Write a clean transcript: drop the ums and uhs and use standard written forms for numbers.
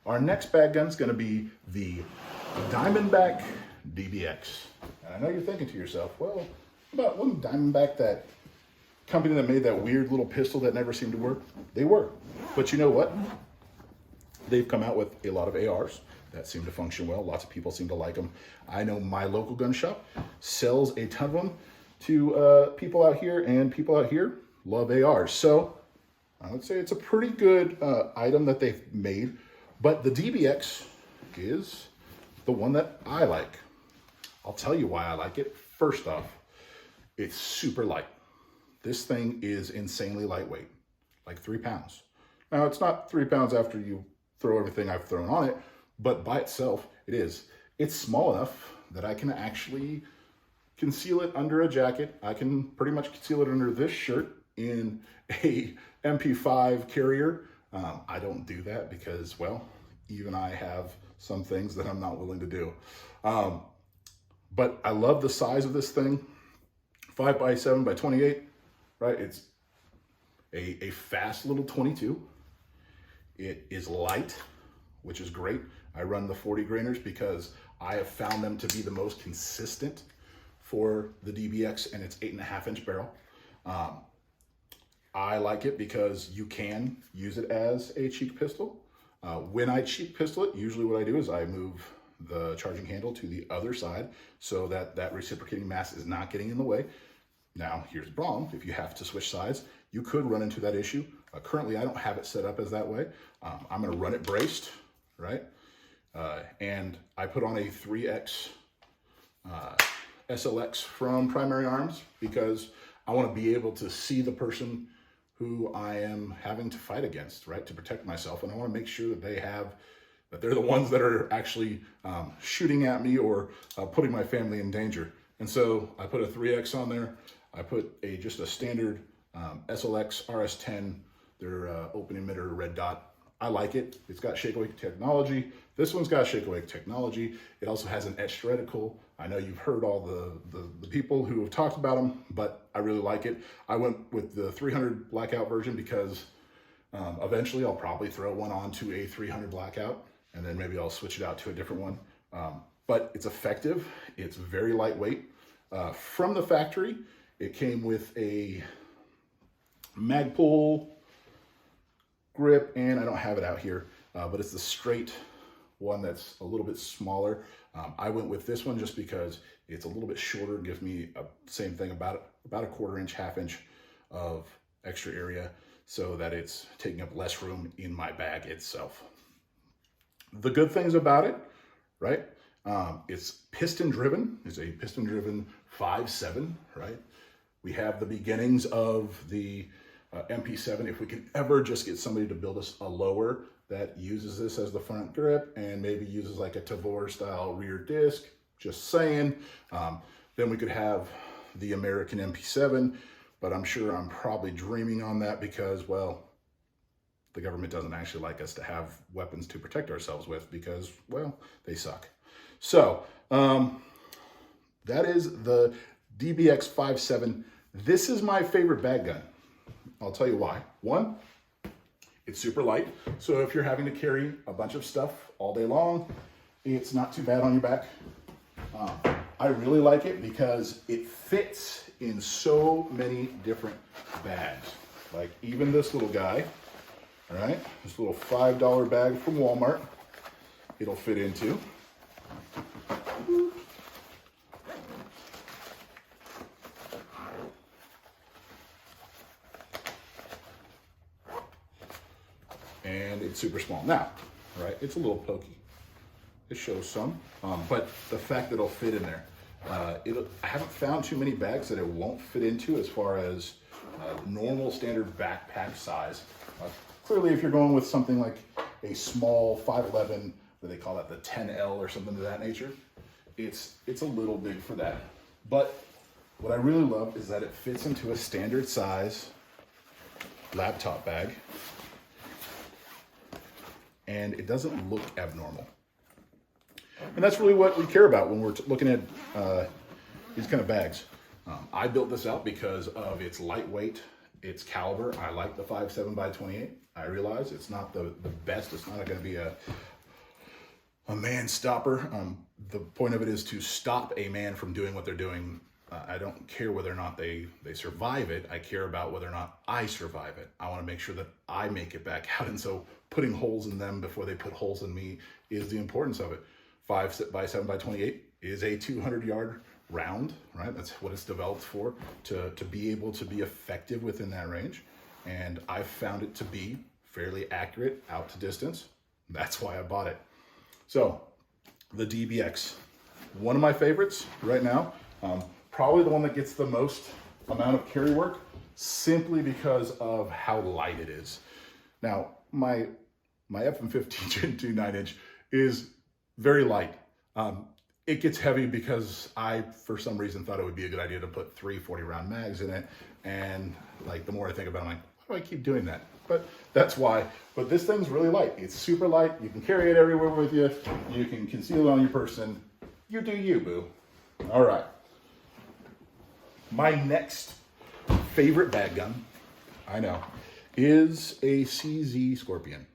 Our next bag gun is going to be the Diamondback DBX. And I know you're thinking to yourself, well, wasn't Diamondback that company that made that weird little pistol that never seemed to work? They were. But you know what? They've come out with a lot of ARs that seem to function well. Lots of people seem to like them. I know my local gun shop sells a ton of them to people out here, and people out here love ARs. So I would say it's a pretty good item that they've made. But the DBX is the one that I like. I'll tell you why I like it. First off, it's super light. This thing is insanely lightweight, like 3 pounds. Now, it's not 3 pounds after you throw everything I've thrown on it, but by itself, it is. It's small enough that I can actually conceal it under a jacket. I can pretty much conceal it under this shirt in a MP5 carrier. I don't do that because, well, even I have some things that I'm not willing to do. But I love the size of this thing, 5x7x28, right? It's a fast little 22. It is light, which is great. I run the 40 grainers because I have found them to be the most consistent for the DBX and its 8.5 inch barrel. I like it because you can use it as a cheek pistol. When I cheek pistol it, usually what I do is I move the charging handle to the other side so that that reciprocating mass is not getting in the way. Now, here's the problem. If you have to switch sides, you could run into that issue. Currently, I don't have it set up as that way. I'm gonna run it braced, right? And I put on a 3X SLX from Primary Arms because I wanna be able to see the person who I am having to fight against, right? To protect myself. And I wanna make sure that they're the ones that are actually shooting at me or putting my family in danger. And so I put a 3X on there. I put just a standard SLX RS10, their open emitter red dot. I like it. It's got shake awake technology. This one's got shake awake technology. It also has an etched reticle. I know you've heard all the people who have talked about them, but I really like it. I went with the 300 blackout version because eventually I'll probably throw one onto a 300 blackout, and then maybe I'll switch it out to a different one. But it's effective. It's very lightweight. From the factory, it came with a Magpul grip, and I don't have it out here, but it's the straight one that's a little bit smaller. I went with this one just because it's a little bit shorter, gives me same thing, about a 1/4 inch, 1/2 inch of extra area so that it's taking up less room in my bag itself. The good things about it, right? It's piston driven. It's a piston driven 5.7, right? We have the beginnings of the MP7. If we can ever just get somebody to build us a lower that uses this as the front grip and maybe uses like a Tavor style rear disc, just saying, then we could have the American MP7, but I'm sure I'm probably dreaming on that because, well, the government doesn't actually like us to have weapons to protect ourselves with because, well, they suck. So that is the DBX 5.7. This is my favorite bag gun. I'll tell you why. One, it's super light. So if you're having to carry a bunch of stuff all day long, it's not too bad on your back. I really like it because it fits in so many different bags. Like even this little guy, all right? This little $5 bag from Walmart, it'll fit into. And it's super small. Now, right, it's a little pokey. It shows some, but the fact that it'll fit in there, I haven't found too many bags that it won't fit into as far as normal standard backpack size. Clearly, if you're going with something like a small 511, that they call that the 10L or something of that nature, it's a little big for that. But what I really love is that it fits into a standard size laptop bag, and it doesn't look abnormal. And that's really what we care about when we're looking at these kind of bags. I built this out because of its lightweight, its caliber. I like the 5.7 by 28. I realize it's not the best. It's not going to be a a man stopper. The point of it is to stop a man from doing what they're doing. I don't care whether or not they survive it. I care about whether or not I survive it. I want to make sure that I make it back out. And so putting holes in them before they put holes in me is the importance of it. 5 by 7 by 28 is a 200-yard round, right? That's what it's developed for, to be able to be effective within that range. And I've found it to be fairly accurate out to distance. That's why I bought it. So the DBX, one of my favorites right now. Probably the one that gets the most amount of carry work, simply because of how light it is. Now, my FM15 Gen 2 9-inch is very light. It gets heavy because I, for some reason, thought it would be a good idea to put 3 40-round mags in it. And like, the more I think about it, I'm like, why do I keep doing that? But that's why. But this thing's really light. It's super light. You can carry it everywhere with you. You can conceal it on your person. You do you, boo. All right. My next favorite bag gun, I know, is a CZ Scorpion.